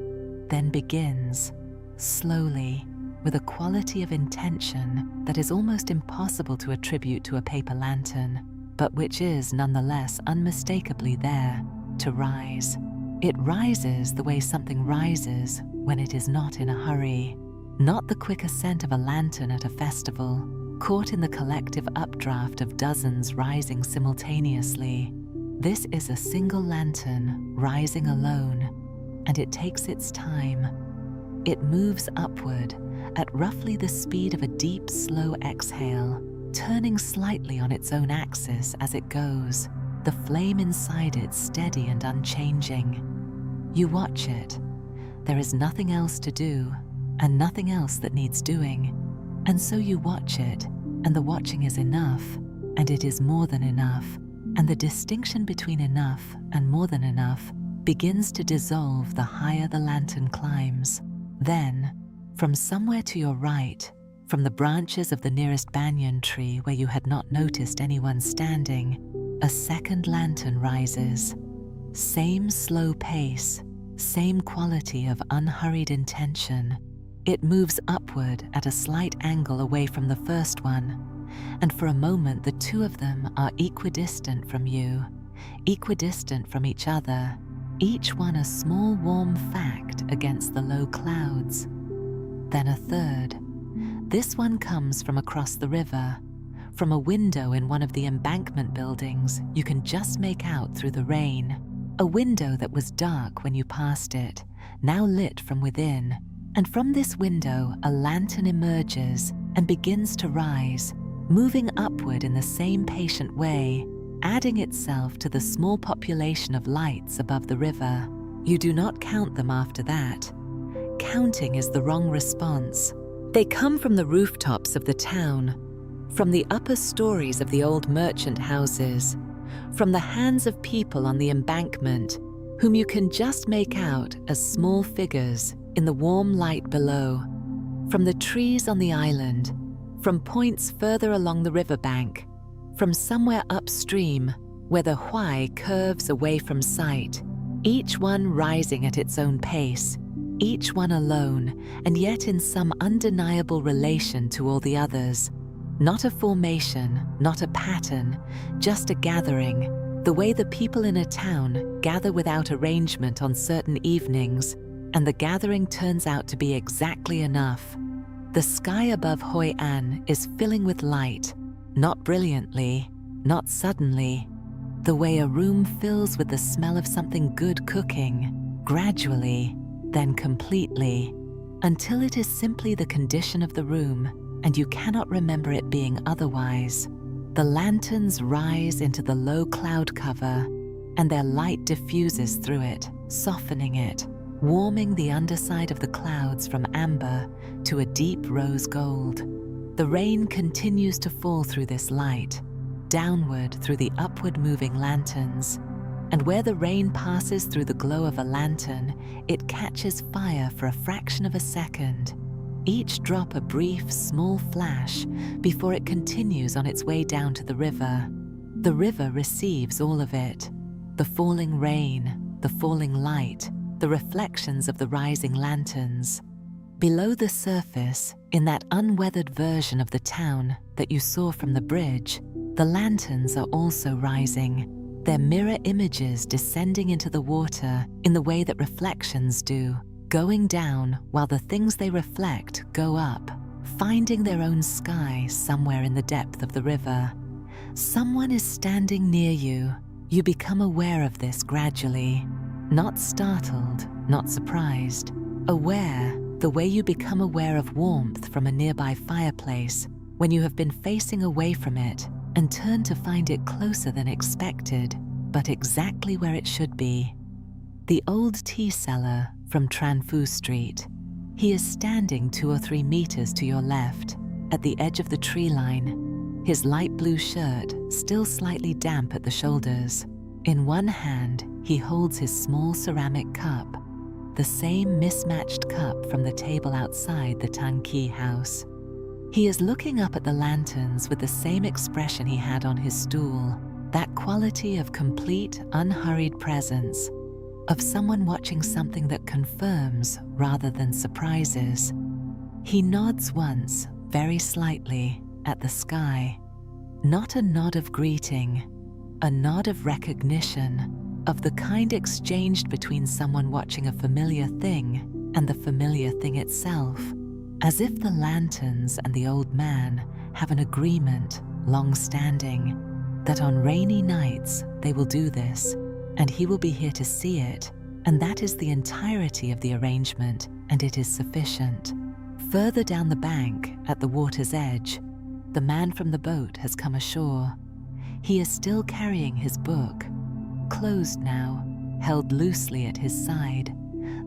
then begins, slowly, with a quality of intention that is almost impossible to attribute to a paper lantern, but which is nonetheless unmistakably there to rise. It rises the way something rises when it is not in a hurry, not the quick ascent of a lantern at a festival, caught in the collective updraft of dozens rising simultaneously. This is a single lantern rising alone, and it takes its time. It moves upward at roughly the speed of a deep, slow exhale, turning slightly on its own axis as it goes, the flame inside it steady and unchanging. You watch it. There is nothing else to do, and nothing else that needs doing. And so you watch it, and the watching is enough, and it is more than enough, and the distinction between enough and more than enough begins to dissolve the higher the lantern climbs. Then, from somewhere to your right, from the branches of the nearest banyan tree where you had not noticed anyone standing, a second lantern rises. Same slow pace, same quality of unhurried intention. It moves upward at a slight angle away from the first one, and for a moment the two of them are equidistant from you, equidistant from each other, each one a small warm fact against the low clouds. Then a third. This one comes from across the river, from a window in one of the embankment buildings you can just make out through the rain, a window that was dark when you passed it, now lit from within. And from this window, a lantern emerges and begins to rise, moving upward in the same patient way, adding itself to the small population of lights above the river. You do not count them after that. Counting is the wrong response. They come from the rooftops of the town, from the upper stories of the old merchant houses, from the hands of people on the embankment, whom you can just make out as small figures in the warm light below, from the trees on the island, from points further along the riverbank, from somewhere upstream where the Hoi curves away from sight, each one rising at its own pace, each one alone, and yet in some undeniable relation to all the others. Not a formation, not a pattern, just a gathering, the way the people in a town gather without arrangement on certain evenings, and the gathering turns out to be exactly enough. The sky above Hoi An is filling with light, not brilliantly, not suddenly, the way a room fills with the smell of something good cooking, gradually, then completely, until it is simply the condition of the room, and you cannot remember it being otherwise. The lanterns rise into the low cloud cover, and their light diffuses through it, softening it, warming the underside of the clouds from amber to a deep rose gold. The rain continues to fall through this light, downward through the upward moving lanterns, and where the rain passes through the glow of a lantern, it catches fire for a fraction of a second, each drop a brief, small flash before it continues on its way down to the river. The river receives all of it, the falling rain, the falling light, the reflections of the rising lanterns. Below the surface, in that unweathered version of the town that you saw from the bridge, the lanterns are also rising, their mirror images descending into the water in the way that reflections do, going down while the things they reflect go up, finding their own sky somewhere in the depth of the river. Someone is standing near you. You become aware of this gradually. Not startled, not surprised, aware, the way you become aware of warmth from a nearby fireplace when you have been facing away from it and turn to find it closer than expected, but exactly where it should be. The old tea seller from Tran Street. He is standing 2 or 3 meters to your left, at the edge of the tree line, his light blue shirt still slightly damp at the shoulders. In one hand, he holds his small ceramic cup, the same mismatched cup from the table outside the Tanki house. He is looking up at the lanterns with the same expression he had on his stool, that quality of complete, unhurried presence, of someone watching something that confirms rather than surprises. He nods once, very slightly, at the sky. Not a nod of greeting, a nod of recognition, of the kind exchanged between someone watching a familiar thing and the familiar thing itself, as if the lanterns and the old man have an agreement, long-standing, that on rainy nights they will do this, and he will be here to see it, and that is the entirety of the arrangement, and it is sufficient. Further down the bank, at the water's edge, the man from the boat has come ashore. He is still carrying his book, closed now, held loosely at his side,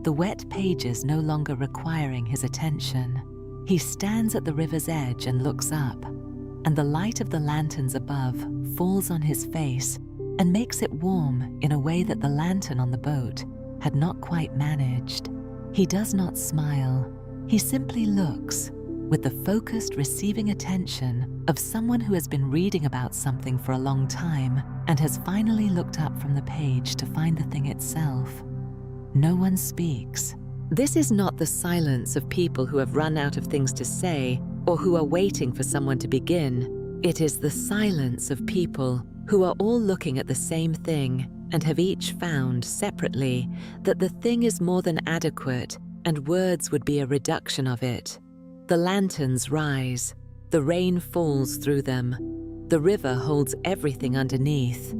the wet pages no longer requiring his attention. He stands at the river's edge and looks up, and the light of the lanterns above falls on his face and makes it warm in a way that the lantern on the boat had not quite managed. He does not smile. He simply looks, with the focused receiving attention of someone who has been reading about something for a long time and has finally looked up from the page to find the thing itself. No one speaks. This is not the silence of people who have run out of things to say or who are waiting for someone to begin. It is the silence of people who are all looking at the same thing and have each found, separately, that the thing is more than adequate and words would be a reduction of it. The lanterns rise. The rain falls through them. The river holds everything underneath.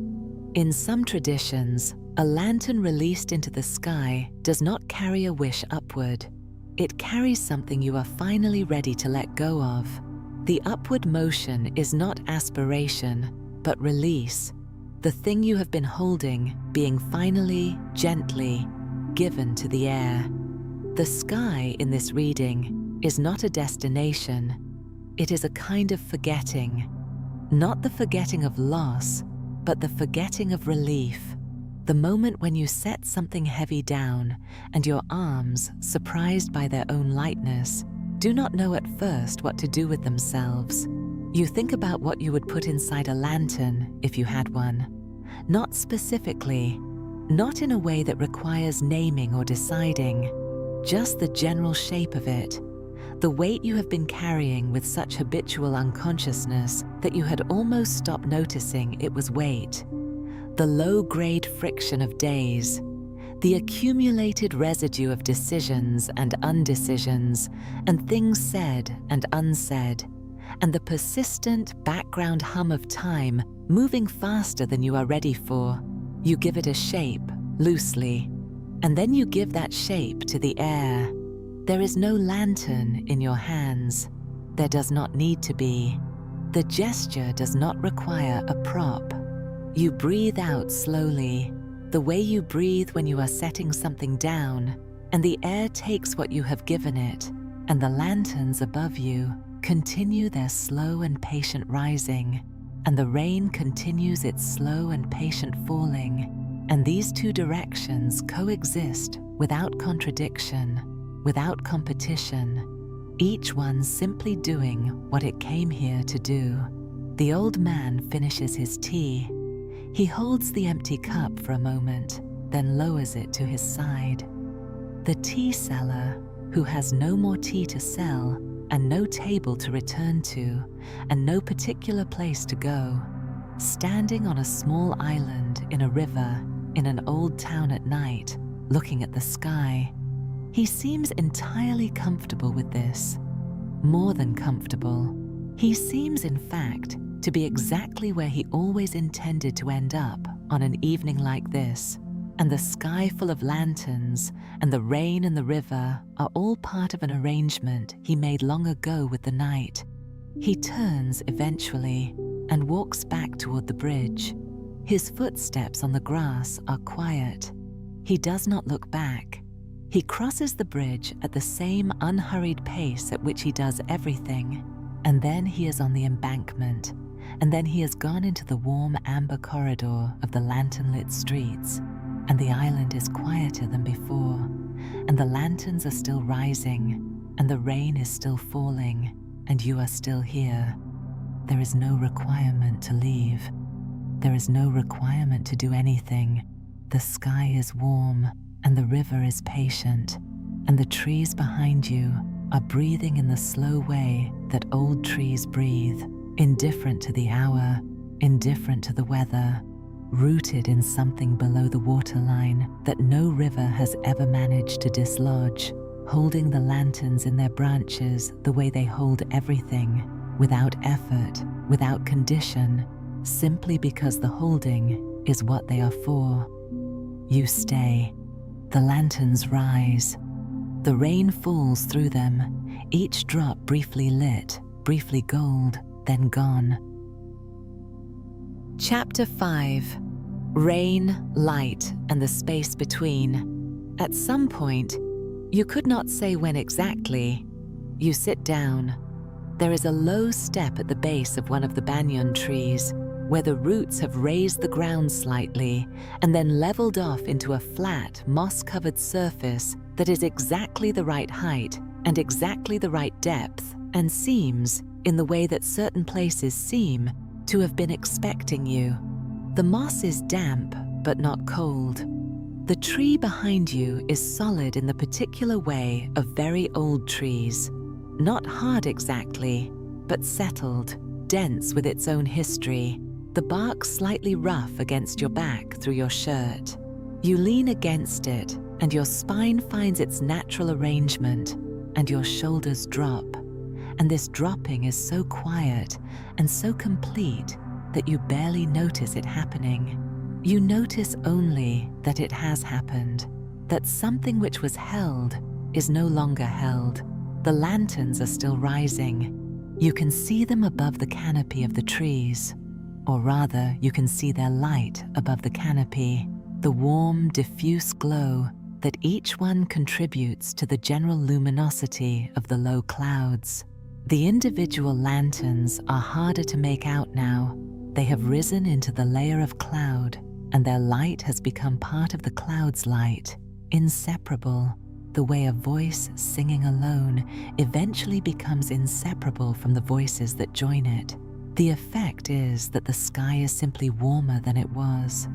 In some traditions, a lantern released into the sky does not carry a wish upward. It carries something you are finally ready to let go of. The upward motion is not aspiration, but release. The thing you have been holding being finally, gently, given to the air. The sky in this reading is not a destination. It is a kind of forgetting. Not the forgetting of loss, but the forgetting of relief. The moment when you set something heavy down and your arms, surprised by their own lightness, do not know at first what to do with themselves. You think about what you would put inside a lantern if you had one. Not specifically, not in a way that requires naming or deciding, just the general shape of it, the weight you have been carrying with such habitual unconsciousness that you had almost stopped noticing it was weight. The low-grade friction of days, the accumulated residue of decisions and undecisions, and things said and unsaid, and the persistent background hum of time moving faster than you are ready for. You give it a shape, loosely, and then you give that shape to the air. There is no lantern in your hands. There does not need to be. The gesture does not require a prop. You breathe out slowly, the way you breathe when you are setting something down, and the air takes what you have given it, and the lanterns above you continue their slow and patient rising, and the rain continues its slow and patient falling, and these two directions coexist without contradiction, without competition, each one simply doing what it came here to do. The old man finishes his tea. He holds the empty cup for a moment, then lowers it to his side. The tea seller, who has no more tea to sell and no table to return to and no particular place to go, standing on a small island in a river in an old town at night, looking at the sky, he seems entirely comfortable with this. More than comfortable. He seems, in fact, to be exactly where he always intended to end up on an evening like this, and the sky full of lanterns and the rain and the river are all part of an arrangement he made long ago with the night. He turns eventually and walks back toward the bridge. His footsteps on the grass are quiet. He does not look back. He crosses the bridge at the same unhurried pace at which he does everything, and then he is on the embankment, and then he has gone into the warm amber corridor of the lantern-lit streets, and the island is quieter than before, and the lanterns are still rising, and the rain is still falling, and you are still here. There is no requirement to leave. There is no requirement to do anything. The sky is warm, and the river is patient, and the trees behind you are breathing in the slow way that old trees breathe, indifferent to the hour, indifferent to the weather, rooted in something below the waterline that no river has ever managed to dislodge, holding the lanterns in their branches the way they hold everything, without effort, without condition, simply because the holding is what they are for. You stay. The lanterns rise. The rain falls through them, each drop briefly lit, briefly gold, then gone. Chapter 5. Rain, light, and the space between. At some point, you could not say when exactly, you sit down. There is a low step at the base of one of the banyan trees, where the roots have raised the ground slightly and then leveled off into a flat, moss-covered surface that is exactly the right height and exactly the right depth and seems, in the way that certain places seem, to have been expecting you. The moss is damp but not cold. The tree behind you is solid in the particular way of very old trees. Not hard exactly, but settled, dense with its own history, the bark slightly rough against your back through your shirt. You lean against it, and your spine finds its natural arrangement, and your shoulders drop. And this dropping is so quiet and so complete that you barely notice it happening. You notice only that it has happened, that something which was held is no longer held. The lanterns are still rising. You can see them above the canopy of the trees, or rather, you can see their light above the canopy, the warm, diffuse glow that each one contributes to the general luminosity of the low clouds. The individual lanterns are harder to make out now. They have risen into the layer of cloud, and their light has become part of the cloud's light, inseparable, the way a voice singing alone eventually becomes inseparable from the voices that join it. The effect is that the sky is simply warmer than it was.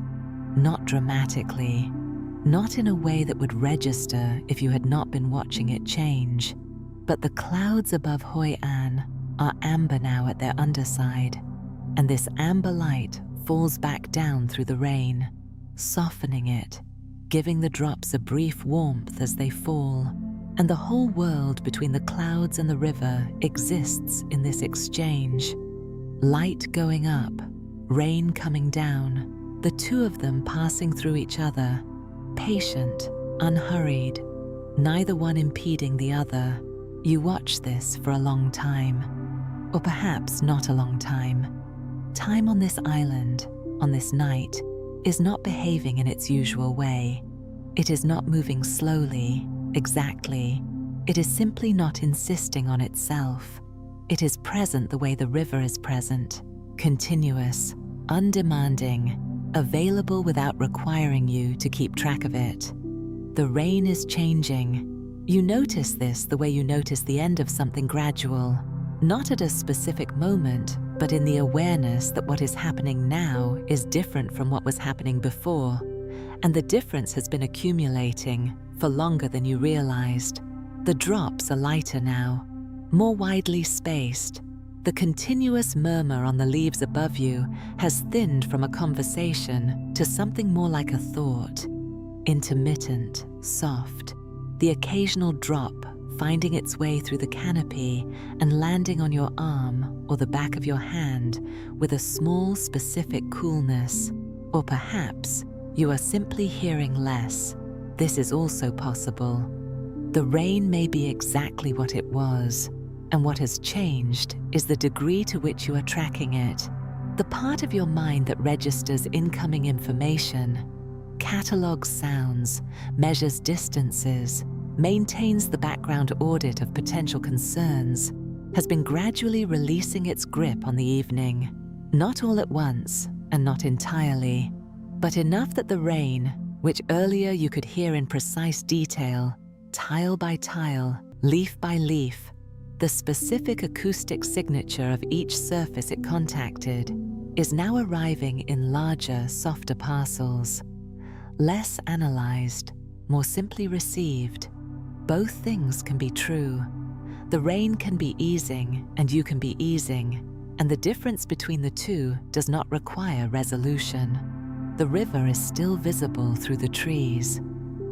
Not dramatically, not in a way that would register if you had not been watching it change, but the clouds above Hoi An are amber now at their underside, and this amber light falls back down through the rain, softening it, giving the drops a brief warmth as they fall, and the whole world between the clouds and the river exists in this exchange. Light going up, rain coming down, the two of them passing through each other, patient, unhurried, neither one impeding the other. You watch this for a long time, or perhaps not a long time. Time on this island, on this night, is not behaving in its usual way. It is not moving slowly, exactly. It is simply not insisting on itself. It is present the way the river is present, continuous, undemanding, available without requiring you to keep track of it. The rain is changing. You notice this the way you notice the end of something gradual, not at a specific moment, but in the awareness that what is happening now is different from what was happening before, and the difference has been accumulating for longer than you realized. The drops are lighter now, more widely spaced. The continuous murmur on the leaves above you has thinned from a conversation to something more like a thought, intermittent, soft, the occasional drop finding its way through the canopy and landing on your arm or the back of your hand with a small specific coolness. Or perhaps you are simply hearing less. This is also possible. The rain may be exactly what it was, and what has changed is the degree to which you are tracking it. The part of your mind that registers incoming information, catalogues sounds, measures distances, maintains the background audit of potential concerns, has been gradually releasing its grip on the evening. Not all at once, and not entirely, but enough that the rain, which earlier you could hear in precise detail, tile by tile, leaf by leaf, the specific acoustic signature of each surface it contacted, is now arriving in larger, softer parcels, less analyzed, more simply received. Both things can be true. The rain can be easing and you can be easing, and the difference between the two does not require resolution. The river is still visible through the trees,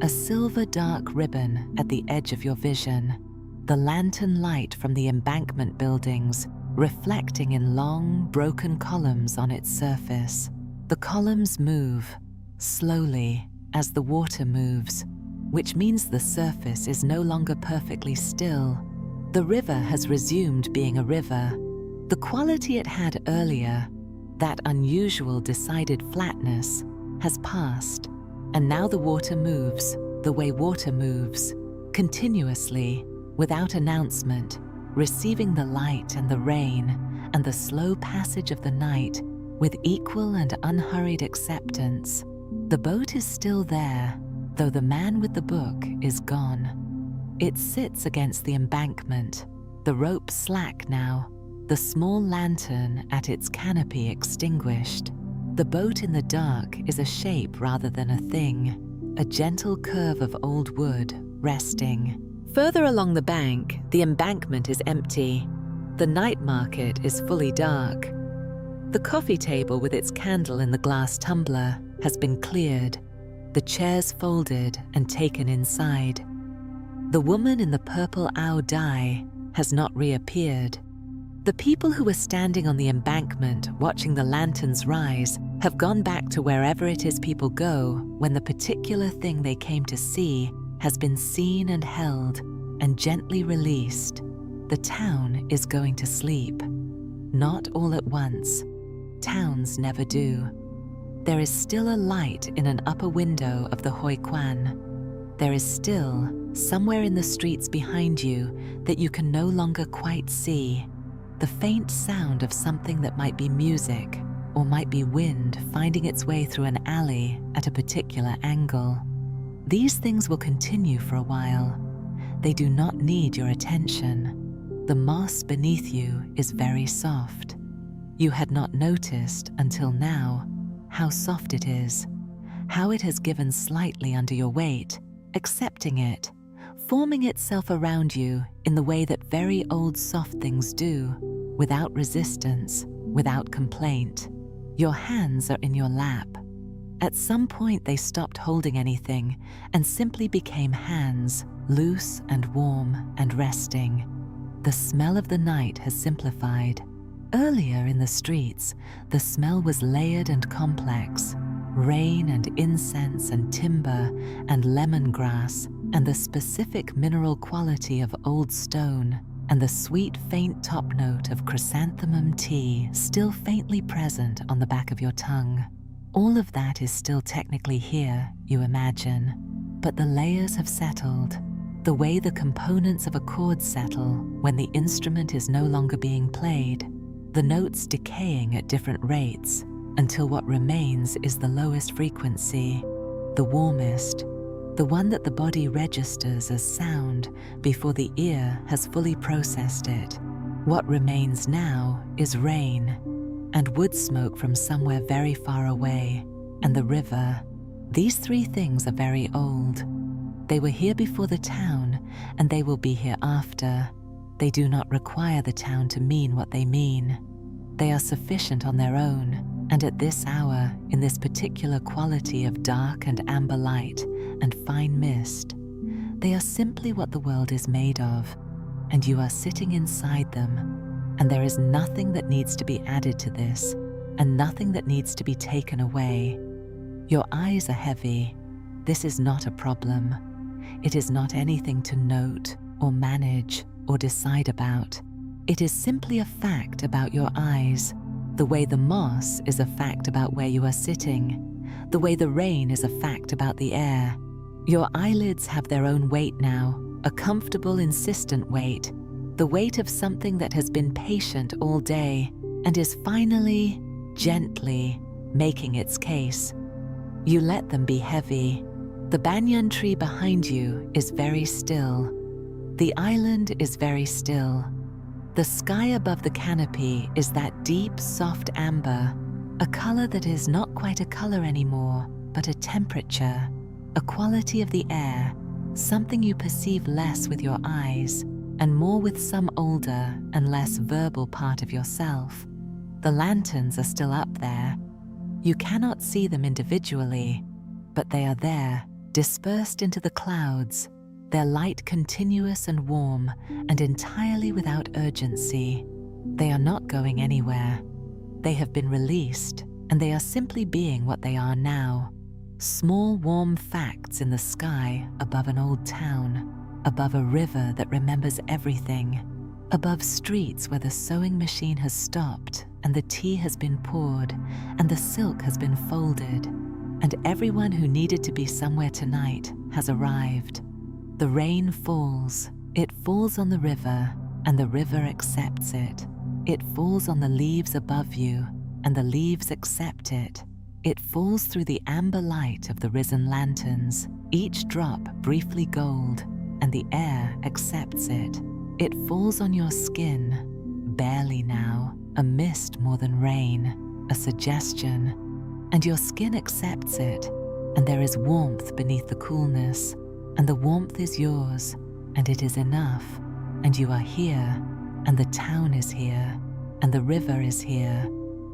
a silver dark ribbon at the edge of your vision, the lantern light from the embankment buildings reflecting in long, broken columns on its surface. The columns move, slowly, as the water moves, which means the surface is no longer perfectly still. The river has resumed being a river. The quality it had earlier, that unusual decided flatness, has passed, and now the water moves the way water moves, continuously, without announcement, receiving the light and the rain and the slow passage of the night with equal and unhurried acceptance. The boat is still there, though the man with the book is gone. It sits against the embankment, the rope slack now, the small lantern at its canopy extinguished. The boat in the dark is a shape rather than a thing, a gentle curve of old wood, resting. Further along the bank, the embankment is empty. The night market is fully dark. The coffee table with its candle in the glass tumbler has been cleared, the chairs folded and taken inside. The woman in the purple owl dye has not reappeared. The people who were standing on the embankment watching the lanterns rise have gone back to wherever it is people go when the particular thing they came to see has been seen and held and gently released. The town is going to sleep. Not all at once. Towns never do. There is still a light in an upper window of the Hoi An. There is still, somewhere in the streets behind you that you can no longer quite see, the faint sound of something that might be music or might be wind finding its way through an alley at a particular angle. These things will continue for a while. They do not need your attention. The moss beneath you is very soft. You had not noticed until now how soft it is, how it has given slightly under your weight, accepting it, forming itself around you in the way that very old soft things do, without resistance, without complaint. Your hands are in your lap. At some point they stopped holding anything and simply became hands, loose and warm and resting. The smell of the night has simplified. Earlier in the streets, the smell was layered and complex. Rain and incense and timber and lemongrass and the specific mineral quality of old stone and the sweet faint top note of chrysanthemum tea still faintly present on the back of your tongue. All of that is still technically here, you imagine, but the layers have settled, the way the components of a chord settle when the instrument is no longer being played, the notes decaying at different rates until what remains is the lowest frequency, the warmest, the one that the body registers as sound before the ear has fully processed it. What remains now is rain and wood smoke from somewhere very far away, and the river. These three things are very old. They were here before the town, and they will be here after. They do not require the town to mean what they mean. They are sufficient on their own, and at this hour, in this particular quality of dark and amber light and fine mist, they are simply what the world is made of, and you are sitting inside them. And there is nothing that needs to be added to this, and nothing that needs to be taken away. Your eyes are heavy. This is not a problem. It is not anything to note or manage or decide about. It is simply a fact about your eyes, the way the moss is a fact about where you are sitting, the way the rain is a fact about the air. Your eyelids have their own weight now, a comfortable, insistent weight, the weight of something that has been patient all day and is finally, gently, making its case. You let them be heavy. The banyan tree behind you is very still. The island is very still. The sky above the canopy is that deep, soft amber, a color that is not quite a color anymore, but a temperature, a quality of the air, something you perceive less with your eyes, and more with some older and less verbal part of yourself. The lanterns are still up there. You cannot see them individually, but they are there, dispersed into the clouds, their light continuous and warm and entirely without urgency. They are not going anywhere. They have been released, and they are simply being what they are now. Small warm facts in the sky above an old town, above a river that remembers everything, above streets where the sewing machine has stopped and the tea has been poured and the silk has been folded, and everyone who needed to be somewhere tonight has arrived. The rain falls. It falls on the river, and the river accepts it. It falls on the leaves above you, and the leaves accept it. It falls through the amber light of the risen lanterns, each drop briefly gold, and the air accepts it. It falls on your skin, barely now, a mist more than rain, a suggestion, and your skin accepts it, and there is warmth beneath the coolness, and the warmth is yours, and it is enough, and you are here, and the town is here, and the river is here,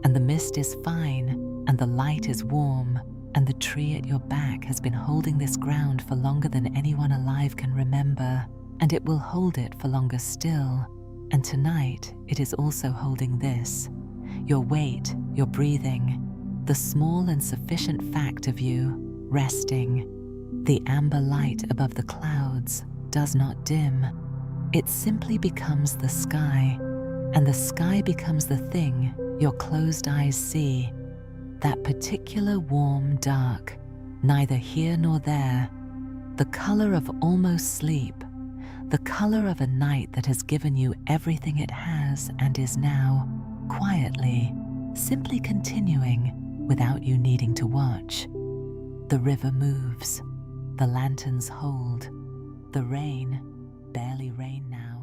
and the mist is fine, and the light is warm, and the tree at your back has been holding this ground for longer than anyone alive can remember, and it will hold it for longer still, and tonight it is also holding this, your weight, your breathing, the small and sufficient fact of you, resting. The amber light above the clouds does not dim. It simply becomes the sky, and the sky becomes the thing your closed eyes see, that particular warm dark, neither here nor there, the color of almost sleep, the color of a night that has given you everything it has and is now, quietly, simply continuing without you needing to watch. The river moves, the lanterns hold, the rain, barely rain now.